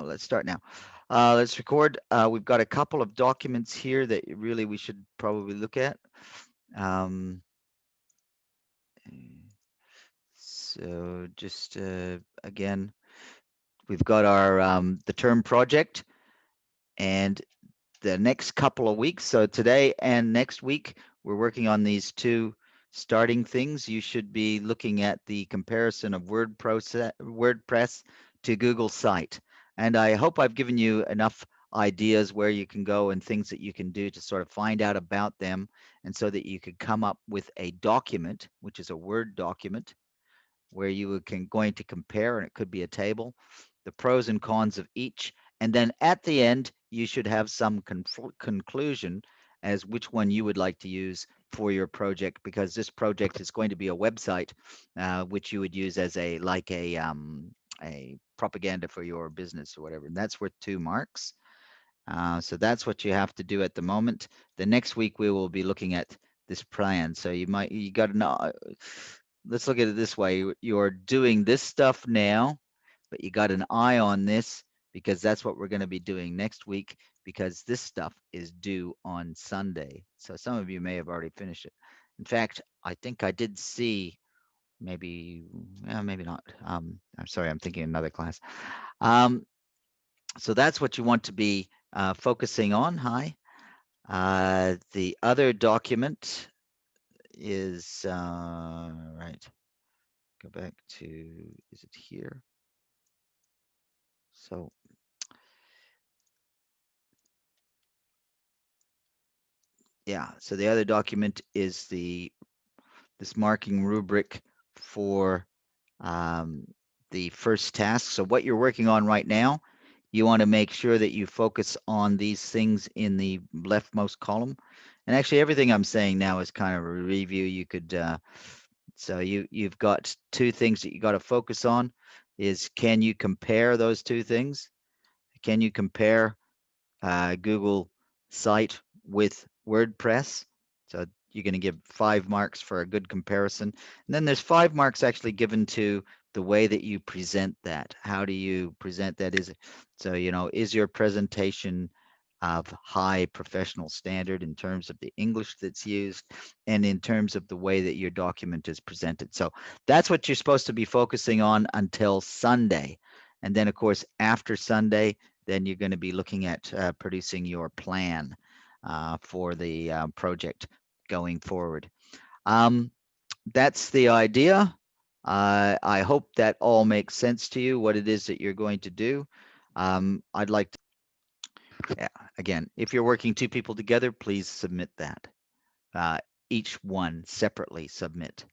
let's start now. Let's record. We've got a couple of documents here that really we should probably look at. Um, so just again, we've got our the term project and the next couple of weeks. So today and next week, we're working on these two starting things. You should be looking at the comparison of WordPress to Google Site. And I hope I've given you enough ideas where you can go and things that you can do to sort of find out about them, and so that you could come up with a document, which is a Word document, where you can going to compare, and it could be a table, the pros and cons of each. And then at the end, you should have some conclusion as which one you would like to use for your project, because this project is going to be a website, which you would use as a a propaganda for your business or whatever. And that's worth 2 marks. So that's what you have to do at the moment. The next week we will be looking at this plan. So you got to know. Let's look at it this way. You're doing this stuff now, but you got an eye on this because that's what we're going to be doing next week, because this stuff is due on Sunday. So some of you may have already finished it. In fact, I think I did see maybe, maybe not. I'm sorry, I'm thinking another class. So that's what you want to be focusing on. Hi. The other document is, right, go back to, is it here? So yeah, so the other document is this marking rubric for the first task. So what you're working on right now, you want to make sure that you focus on these things in the leftmost column. And actually, everything I'm saying now is kind of a review. You could, so you've got 2 things that you got to focus on. Is, can you compare those 2 things? Can you compare Google Site with WordPress? So you're going to give 5 marks for a good comparison. And then there's 5 marks actually given to the way that you present that. How do you present that? So, is your presentation of high professional standard in terms of the English that's used and in terms of the way that your document is presented? So that's what you're supposed to be focusing on until Sunday. And then, of course, after Sunday, then you're going to be looking at producing your plan for the project going forward. That's the idea. I hope that all makes sense to you, what it is that you're going to do. I'd like to, yeah, again, if you're working 2 people together, please submit that. Each one separately submit.